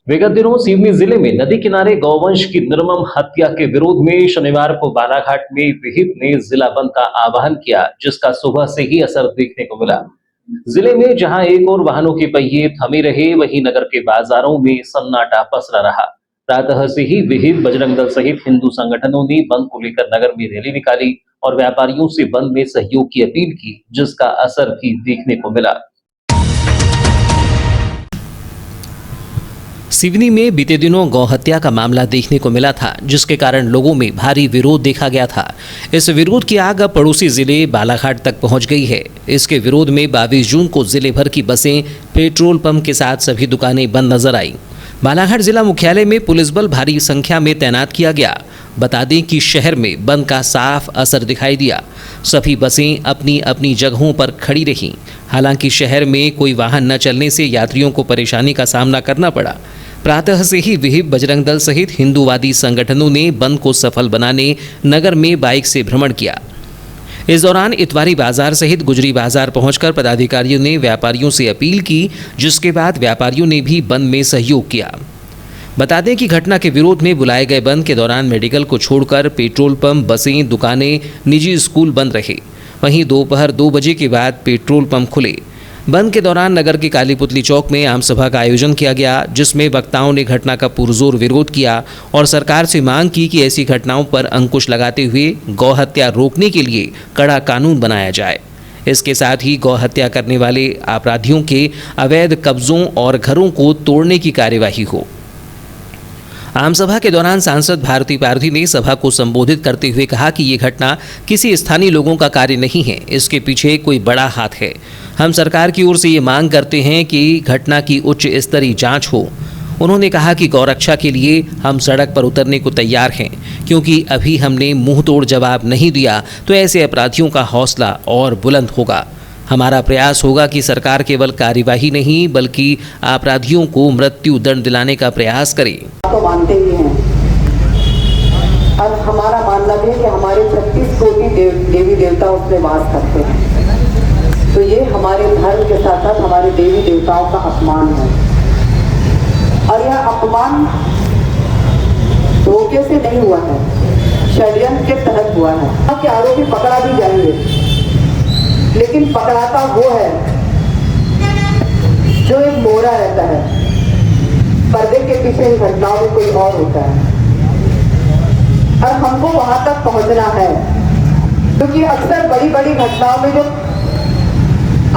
विगत दिनों सिवनी जिले में नदी किनारे गौवंश की निर्मम हत्या के विरोध में शनिवार को बालाघाट में विहिप ने जिला बंद का आह्वान किया, जिसका सुबह से ही असर देखने को मिला। जिले में जहां एक और वाहनों के पहिए थमे रहे, वहीं नगर के बाजारों में सन्नाटा पसरा रहा। प्रातः से ही विहिप बजरंग दल सहित हिंदू संगठनों ने बंद को लेकर नगर में रैली निकाली और व्यापारियों से बंद में सहयोग की अपील की, जिसका असर भी देखने को मिला। सिवनी में बीते दिनों गौहत्या का मामला देखने को मिला था, जिसके कारण लोगों में भारी विरोध देखा गया था। इस विरोध की आग अब पड़ोसी जिले बालाघाट तक पहुंच गई है। इसके विरोध में 22 जून को जिले भर की बसें, पेट्रोल पंप के साथ सभी दुकानें बंद नजर आई। बालाघाट जिला मुख्यालय में पुलिस बल भारी संख्या में तैनात किया गया। बता दें कि शहर में बंद का साफ असर दिखाई दिया। सभी बसें अपनी अपनी जगहों पर खड़ी रहीं। हालांकि शहर में कोई वाहन न चलने से यात्रियों को परेशानी का सामना करना पड़ा। प्रातः से ही विहिप बजरंग दल सहित हिंदूवादी संगठनों ने बंद को सफल बनाने नगर में बाइक से भ्रमण किया। इस दौरान इतवारी बाजार सहित गुजरी बाजार पहुंचकर पदाधिकारियों ने व्यापारियों से अपील की, जिसके बाद व्यापारियों ने भी बंद में सहयोग किया। बता दें कि घटना के विरोध में बुलाए गए बंद के दौरान मेडिकल को छोड़कर पेट्रोल पंप, बसें, दुकानें, निजी स्कूल बंद रहे। वहीं दोपहर 2 बजे के बाद पेट्रोल पंप खुले। बंद के दौरान नगर के काली पुतली चौक में आम सभा का आयोजन किया गया, जिसमें वक्ताओं ने घटना का पुरजोर विरोध किया और सरकार से मांग की कि ऐसी घटनाओं पर अंकुश लगाते हुए गौहत्या रोकने के लिए कड़ा कानून बनाया जाए। इसके साथ ही गौहत्या करने वाले अपराधियों के अवैध कब्जों और घरों को तोड़ने की कार्यवाही हो। आम सभा के दौरान सांसद भारती पारधी ने सभा को संबोधित करते हुए कहा कि ये घटना किसी स्थानीय लोगों का कार्य नहीं है, इसके पीछे कोई बड़ा हाथ है। हम सरकार की ओर से ये मांग करते हैं कि घटना की उच्च स्तरीय जांच हो। उन्होंने कहा कि गौरक्षा के लिए हम सड़क पर उतरने को तैयार हैं, क्योंकि अभी हमने मुंह तोड़ जवाब नहीं दिया तो ऐसे अपराधियों का हौसला और बुलंद होगा। हमारा प्रयास होगा कि सरकार केवल कार्यवाही नहीं बल्कि अपराधियों को मृत्यु दंड दिलाने का प्रयास करे। तो मानते ही हैं और हमारा मानना भी है कि हमारे 36 कोटि देवी देवता उसमें वास करते हैं, तो ये हमारे धर्म के साथ साथ हमारे देवी देवताओं का अपमान है। और यह अपमान धोखे से नहीं हुआ है, षड्यंत्र के तहत हुआ है। कि आरोपी पकड़ा भी जाएंगे, लेकिन पकड़ाता वो है जो एक मोहरा रहता है, पर्दे के पीछे इन घटनाओं में कोई और होता है और हमको वहां तक पहुंचना है, क्योंकि अक्सर बड़ी बड़ी घटनाओं में जो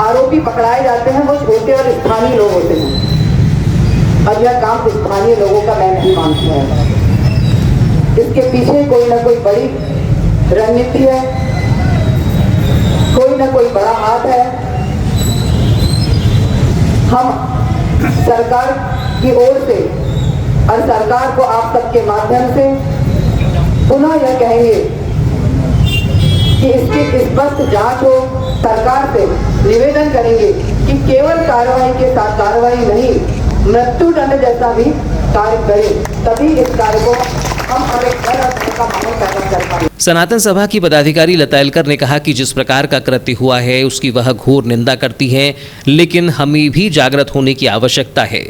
आरोपी पकड़ाए जाते हैं वो छोटे और स्थानीय लोग होते हैं और यह काम स्थानीय लोगों का मैं नहीं मानता है। इसके पीछे कोई ना कोई बड़ी रणनीति है, कोई ना कोई बड़ा हाथ है। हम सरकार की ओर से और सरकार को आप सबके माध्यम से पुनः यह कहेंगे कि इसकी स्पष्ट जांच हो। सरकार से निवेदन करेंगे कि केवल कार्रवाई के साथ कार्रवाई नहीं, मृत्यु दंड जैसा भी कार्य करें, तभी इस कार्य को हम एक का माहौल पैदा कर पाएंगे। सनातन सभा की पदाधिकारी लता एलकर ने कहा कि जिस प्रकार का कृत्य हुआ है उसकी वह घोर निंदा करती है, लेकिन हमें भी जागृत होने की आवश्यकता है।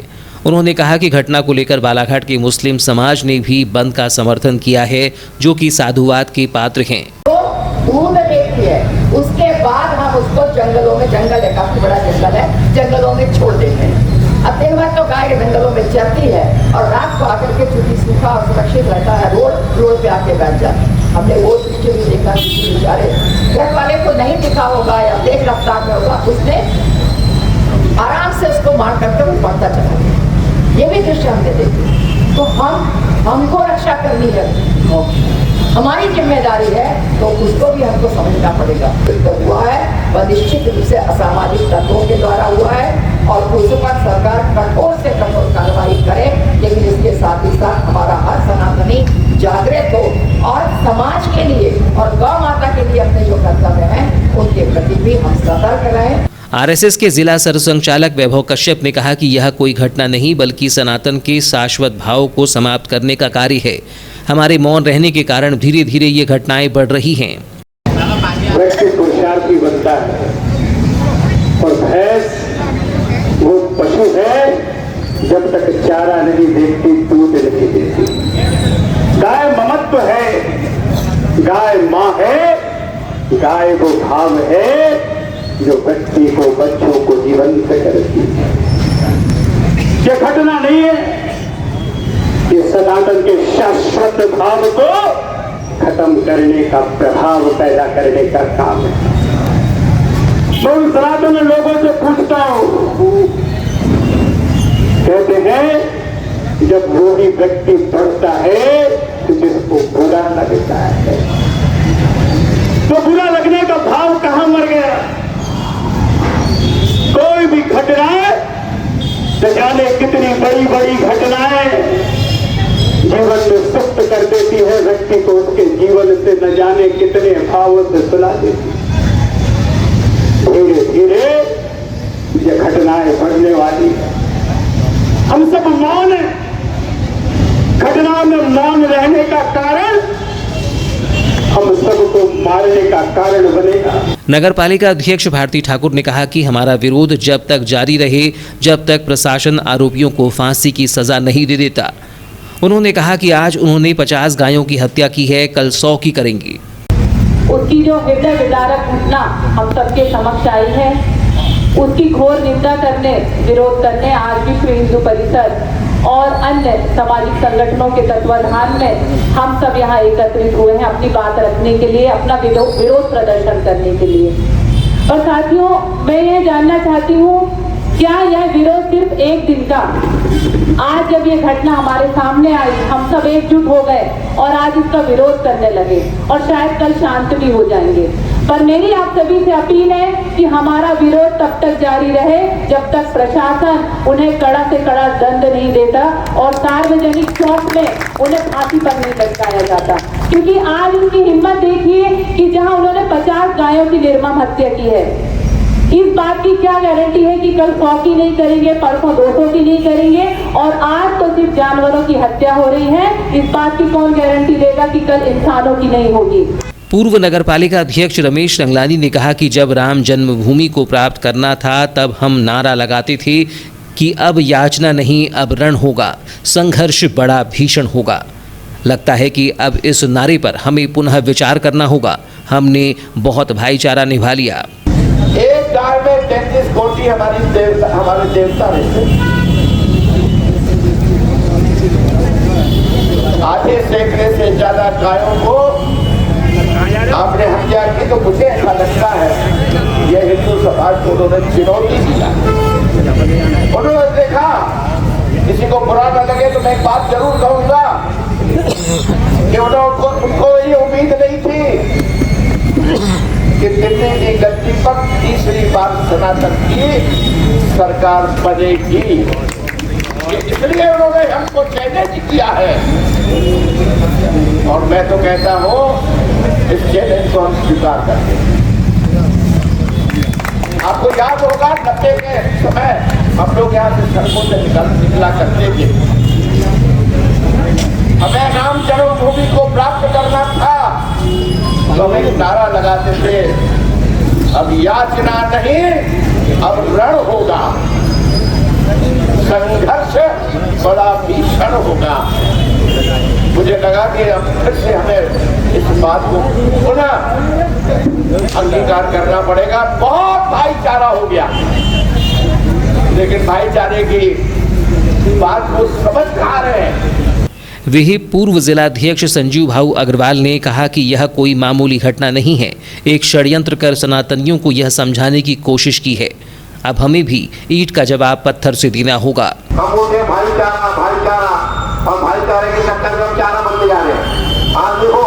उन्होंने कहा कि घटना को लेकर बालाघाट के मुस्लिम समाज ने भी बंद का समर्थन किया है, जो कि साधुवाद के पात्र हैं। तो दूध देखती है, उसके बाद हम उसको जंगलों में, जंगल है काफी बड़ा जंगल है, जंगलों में छोड़ देते हैं। अब दिन भर तो गाय जंगलों में चरती है और रात को आकर के चूंकि सूखा और सुरक्षित रहता है, रोड पे आके बैठ जाती है। हमने वो दृश्य भी देखा, किसी बेचारे घर वाले को नहीं दिखा होगा या तेज रफ्तार में होगा, उसने आराम से उसको मार करके वो बढ़ता चला गया। ये भी दृश्य हमने देखे। तो हमको रक्षा करनी है, हमारी जिम्मेदारी है, तो उसको भी हमको समझना पड़ेगा। तो हुआ है वह निश्चित रूप से असामाजिक तत्वों के द्वारा हुआ है और उस पर सरकार कठोर से कठोर कार्रवाई करे, लेकिन इसके साथ ही साथ हमारा हर सनातनी जागृत हो और समाज के लिए और गौ माता के लिए अपने जो कर्तव्य हैं उनके प्रति भी हम सतर्क रहें। आरएसएस के जिला सरसंघचालक वैभव कश्यप ने कहा कि यह कोई घटना नहीं बल्कि सनातन के शाश्वत भाव को समाप्त करने का कार्य है। हमारे मौन रहने के कारण धीरे धीरे ये घटनाएं बढ़ रही हैं। पुरुषार्थ भी बनता है और भैंस वो पशु है जब तक चारा नहीं देखती दूध नहीं देती। गाय ममत्व है, गाय माँ है, गाय वो भाव है जो बच्ची को बच्चों को जीवंत करती है। ये घटना नहीं है, ये सनातन के शाश्वत भाव को खत्म करने का, प्रभाव पैदा करने का काम है। मैं उन सनातन लोगों से पूछता हूं, कहते हैं जब वो ही व्यक्ति बढ़ता है तो जिसको बुरा लगता है, तो बुरा लगने का भाव कहां मर गया? कोई भी घटनाएं, न जाने कितनी बड़ी बड़ी घटनाएं जीवन में सुप्त कर देती है व्यक्ति को, उसके जीवन से न जाने कितने भावों से सुला देती। धीरे धीरे ये घटनाएं बढ़ने वाली है। हम सब मौन हैं। घटनाओं में मौन रहने का कारण हम सबको मारने का कारण बनेगा। नगर पालिका अध्यक्ष भारती ठाकुर ने कहा कि हमारा विरोध जब तक जारी रहे जब तक प्रशासन आरोपियों को फांसी की सजा नहीं दे देता। उन्होंने कहा कि आज उन्होंने 50 गायों की हत्या की है, कल 100 की करेंगे। उसकी जो हृदय विदारक घटना हम सबके समक्ष आई है, उसकी घोर निंदा करने, विरोध करने आज विश्व हिंदू परिषद और अन्य सामाजिक संगठनों के तत्वाधान में हम सब यहाँ एकत्रित हुए हैं अपनी बात रखने के लिए, अपना विरोध प्रदर्शन करने के लिए। और साथियों, मैं ये जानना चाहती हूँ, क्या यह विरोध सिर्फ एक दिन का? आज जब ये घटना हमारे सामने आई, हम सब एकजुट हो गए और आज इसका विरोध करने लगे और शायद कल शांत भी हो जाएंगे। पर मेरी आप सभी से अपील है कि हमारा विरोध तब तक जारी रहे जब तक प्रशासन उन्हें कड़ा से कड़ा दंड नहीं देता और सार्वजनिक चौक में उन्हें फांसी पर नहीं लटकाया जाता। क्योंकि आज उनकी हिम्मत देखिए कि जहां उन्होंने 50 गायों की निर्मम हत्या की है, इस बात की क्या गारंटी है कि कल 100 की नहीं करेंगे, परसों 200 की नहीं करेंगे? और आज तो सिर्फ जानवरों की हत्या हो रही है, इस बात की कौन गारंटी देगा कि कल इंसानों की नहीं होगी? पूर्व नगर पालिका अध्यक्ष रमेश रंगलानी ने कहा कि जब राम जन्मभूमि को प्राप्त करना था तब हम नारा लगाते थे कि अब याचना नहीं, अब रण होगा, संघर्ष बड़ा भीषण होगा। लगता है कि अब इस नारे पर हमें पुनः विचार करना होगा। हमने बहुत भाईचारा निभा लिया। एक गाय में 33 कोटि हमारे देवता रहते। आधे सैकड़े से ज्यादा गायों को आपने हत्या की, तो मुझे ऐसा लगता है यह हिंदू समाज को उन्होंने चुनौती दिया। उन्होंने देखा किसी को बुरा न लगे तो मैं एक बात जरूर कहूंगा कि उनको ये उम्मीद नहीं थी कि दिल्ली की गद्दी पर तीसरी बार सनातन की सरकार बनेगी। इसलिए उन्होंने हमको चैलेंज किया है और मैं तो कहता हूं इस चैलेंज को हम स्वीकार करते हैं। आपको याद होगा 90 के समय हम लोग यहाँ से सड़कों से निकला करते थे। हमें राम जन्मभूमि को प्राप्त करना था तो हम एक नारा लगाते थे, अब याचना नहीं, अब रण होगा, संघर्ष बड़ा भीषण होगा। मुझे लगा कि अब फिर से हमें इस बात को पुनः अंगीकार करना पड़ेगा। बहुत भाईचारा हो गया, लेकिन भाईचारे की बात को समझ पा रहे हैं। वही पूर्व जिलाध्यक्ष संजीव भाऊ अग्रवाल ने कहा कि यह कोई मामूली घटना नहीं है। एक षड्यंत्र कर सनातनियों को यह समझाने की कोशिश की है। अब हमें भी ईंट का जवाब पत्थर से देना होगा। हम बोलते हैं भाईचारा भाईचारा, और भाईचारे के चक्कर में चारा बनते जा रहे हैं। आज देखो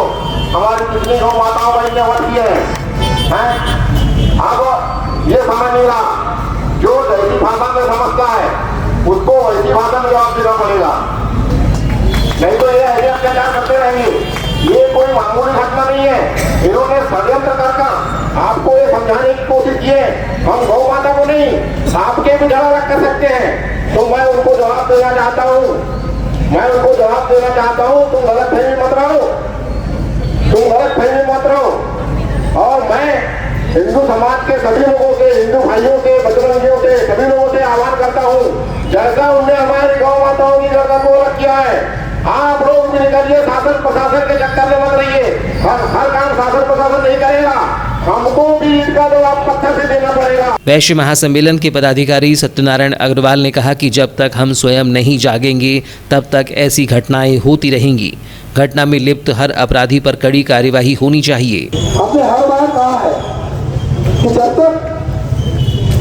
हमारी कितनी गौ माताओं बहने होती है। अब ये समझ नहीं रहा, जो ऐसी भाषा में समझता है उसको ऐसी भाषा में जवाब देना पड़ेगा, नहीं तो ये ऐसे अत्याचार करते रहेंगे। ये कोई मामूली घटना नहीं है। इन्होंने षड्यंत्र कर आपको ये समझाने की कोशिश की है। हम गौ माता को नहीं, आपके भी झगड़ा रख कर सकते हैं। तो मैं उनको जवाब देना चाहता हूँ, तुम गलत फहमी मत रहो। और मैं हिंदू समाज के सभी लोगों से, हिंदू भाइयों से, बजरंगियों से, सभी लोगों से आह्वान करता हूँ, जैसा उनने हमारे ये शासन प्रशासन के चक्कर में मत रहिए। हर काम शासन प्रशासन नहीं करेगा, हमको भी इसका जवाब पत्थर से देना पड़ेगा। वैश्य महासम्मेलन के पदाधिकारी सत्यनारायण अग्रवाल ने कहा कि जब तक हम स्वयं नहीं जागेंगे तब तक ऐसी घटनाएं होती रहेंगी। घटना में लिप्त हर अपराधी पर कड़ी कार्यवाही होनी चाहिए। हमने हर बार कहा है कि जब तक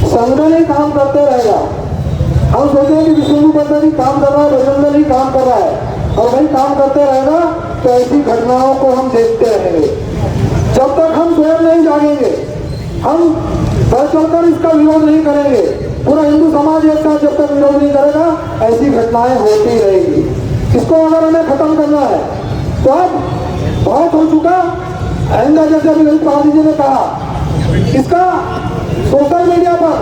संगठन ही काम करते रहेगा, हम सोचते हैं कि विश्व हिंदू परिषद ही काम कर रहा है, बजरंग दल ही काम कर रहा है, और वही काम करते रहेगा तो ऐसी घटनाओं को हम देखते रहेंगे। जब तक हम स्वयं नहीं जागेंगे, हम बढ़ चढ़कर इसका विरोध नहीं करेंगे, पूरा हिंदू समाज एक साथ जब तक विरोध नहीं करेगा, ऐसी घटनाएं होती रहेगी। इसको अगर हमें खत्म करना है तो अब बहुत हो चुका। आइंदा जैसे अभी ललित पाल जी ने कहा, इसका सोशल मीडिया पर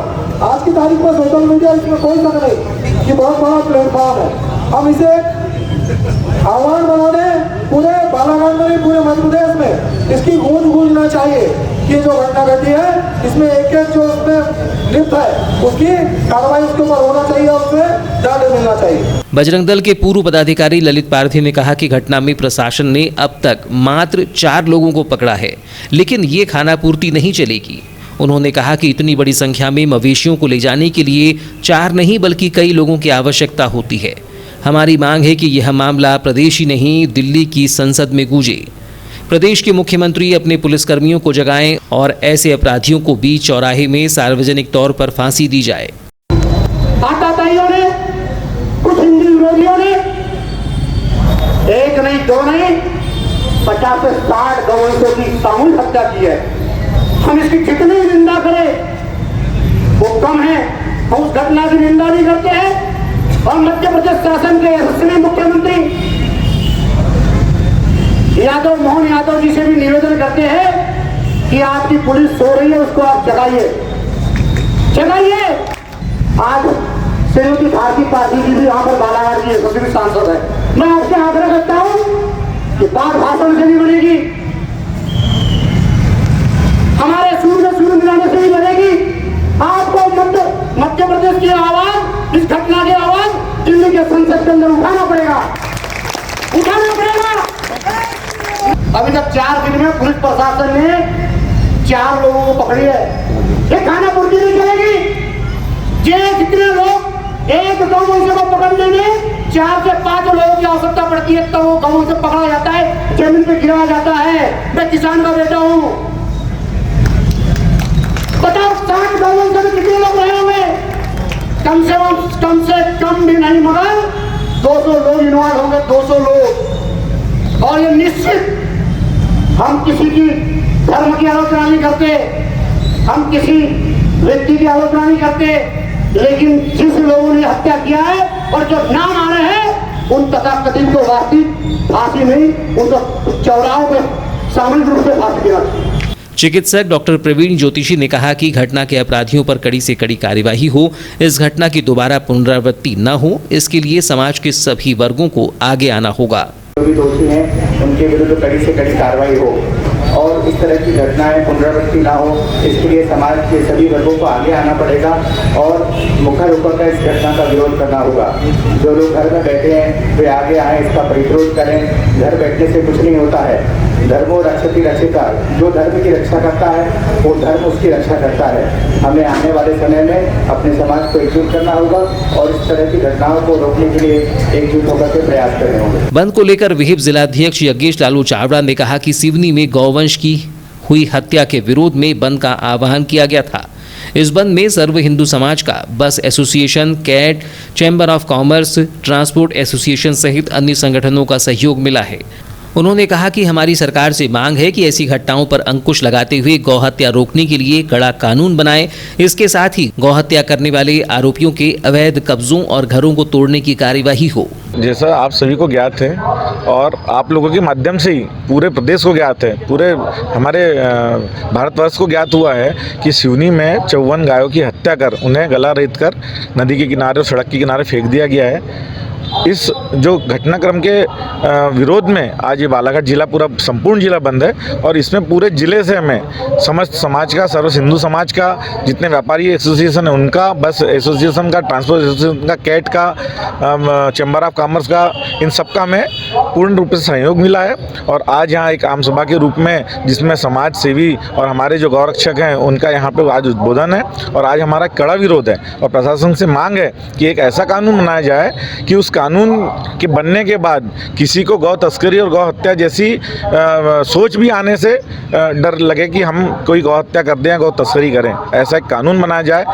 आज की तारीख में सोशल मीडिया, इसमें कोई शक नहीं कि बहुत बड़ा प्लेटफॉर्म है। हम इसे आह्वान बना दें पूरे बालाघाट में, पूरे मध्य प्रदेश में इसकी गूंज गूंजना चाहिए कि जो घटना घटी है इसमें एक एक जो उसमें लिप्त है उसकी कार्रवाई उसके ऊपर होना चाहिए, उसमें दंड मिलना चाहिए। बजरंग दल के पूर्व पदाधिकारी ललित पारधी ने कहा कि घटना में प्रशासन ने अब तक मात्र 4 लोगों को पकड़ा है, लेकिन ये खानापूर्ति नहीं चलेगी। उन्होंने कहा कि इतनी बड़ी संख्या में मवेशियों को ले जाने के लिए 4 नहीं बल्कि कई लोगों की आवश्यकता होती है। हमारी मांग है कि यह मामला प्रदेश ही नहीं दिल्ली की संसद में गूंजे। प्रदेश के मुख्यमंत्री अपने पुलिसकर्मियों को जगाएं और ऐसे अपराधियों को बीच चौराहे में सार्वजनिक तौर पर फांसी दी जाए। आताताइयों ने, कुछ हिंदू विरोधियों ने एक नहीं, दो नहीं, 50 से 60 गौवंशों की सामूहिक हत्या की है। हम इसकी जितनी निंदा करें वो कम है। हम उस घटना की निंदा नहीं करते हैं और मध्य प्रदेश शासन के यशस्वी मुख्यमंत्री यादव मोहन यादव जी से भी निवेदन करते हैं कि आपकी पुलिस सो रही है, उसको आप जगाइए, जगाइए। आज श्रीमती भारती पारधी जी भी यहाँ पर बालाघाट की यशस्वी सांसद है। मैं आपसे आग्रह करता हूँ कि बात भाषण से नहीं बनेगी, हमारे सूर में सूर मिलाने से नहीं बनेगी। आपको मध्य प्रदेश की आवाज, इस घटना की आवाज दिल्ली के संसद के अंदर उठाना पड़ेगा, उठाना पड़ेगा। अभी तक 4 दिन में पुलिस प्रशासन ने 4 लोगों को पकड़ी है। ये खानापूर्ति नहीं चलेगी। ये जितने लोग एक गौ को पकड़ने में 4 से 5 लोगों की आवश्यकता पड़ती है, तो वो गौ से पकड़ा जाता है, जमीन पे गिराया जाता है। मैं किसान का बेटा हूँ, बताओ 60 गौवंश में कितने लोग रहे होंगे? कम से कम भी नहीं मगर 200 लोग इन्वॉल्व होंगे, 200 लोग। और ये निश्चित, हम किसी की धर्म की आलोचना नहीं करते, हम किसी व्यक्ति की आलोचना नहीं करते, लेकिन जिस लोगों ने हत्या किया है और जो नाम आ रहे हैं उन तथाकथित को वास्तविक फांसी नहीं, उनको चौराहों में सामूहिक रूप से फांसी देना। चिकित्सक डॉक्टर प्रवीण ज्योतिषी ने कहा कि घटना के अपराधियों पर कड़ी से कड़ी कार्यवाही हो, इस घटना की दोबारा पुनरावृत्ति न हो, इसके लिए समाज के सभी वर्गों को आगे आना होगा। जो भी दोषी हैं उनके विरुद्ध कड़ी से कड़ी कार्रवाई हो और इस तरह की घटनाएं पुनरावृत्ति ना हो, इसके लिए समाज के सभी वर्गों को आगे आना पड़ेगा और मुखर होकर इस घटना का विरोध करना होगा। जो लोग घर में बैठे हैं वे आगे आए, इसका प्रतिरोध करें। घर बैठने से कुछ नहीं होता है। धर्मो रक्षति रक्षिता, जो धर्म की रक्षा करता है वो धर्म उसकी रक्षा करता है। हमें आने वाले समय में अपने समाज को एकजुट करना होगा और इस तरह की घटनाओं को रोकने के लिए एकजुट होकर के प्रयास करने होंगे। बंद को लेकर विहिप जिलाध्यक्ष यज्ञेश लालू चावड़ा ने कहा कि सिवनी में गौवंश की हुई हत्या के विरोध में बंद का आह्वान किया गया था। इस बंद में सर्व हिंदू समाज का, bus association, CAT, chamber of commerce, transport association सहित अन्य संगठनों का सहयोग मिला है। उन्होंने कहा कि हमारी सरकार से मांग है कि ऐसी घटनाओं पर अंकुश लगाते हुए गौहत्या रोकने के लिए कड़ा कानून बनाए। इसके साथ ही गौहत्या करने वाले आरोपियों के अवैध कब्जों और घरों को तोड़ने की कार्यवाही हो। जैसा आप सभी को ज्ञात है और आप लोगों के माध्यम से ही पूरे प्रदेश को ज्ञात है, पूरे हमारे भारतवर्ष को ज्ञात हुआ है कि सिवनी में 54 गायों की हत्या कर उन्हें गला रेत कर नदी के किनारे और सड़क के किनारे फेंक दिया गया है। इस जो घटनाक्रम के विरोध में आज ये बालाघाट जिला पूरा संपूर्ण जिला बंद है और इसमें पूरे जिले से हमें समस्त समाज का, सर्व हिंदू समाज का, जितने व्यापारी एसोसिएशन है उनका, बस एसोसिएशन का, ट्रांसपोर्ट एसोसिएशन का, कैट का, चैम्बर ऑफ कॉमर्स का, इन सबका हमें पूर्ण रूप से सहयोग मिला है। और आज यहाँ एक आम सभा के रूप में जिसमें समाज सेवी और हमारे जो गौरक्षक हैं उनका यहाँ पे आज उद्बोधन है और आज हमारा कड़ा विरोध है और प्रशासन से मांग है कि एक ऐसा कानून बनाया जाए कि उस कानून के बनने के बाद किसी को गौ तस्करी और गौ हत्या जैसी सोच भी आने से डर लगे कि हम कोई गौ हत्या कर दें या गौ तस्करी करें। ऐसा एक कानून बनाया जाए।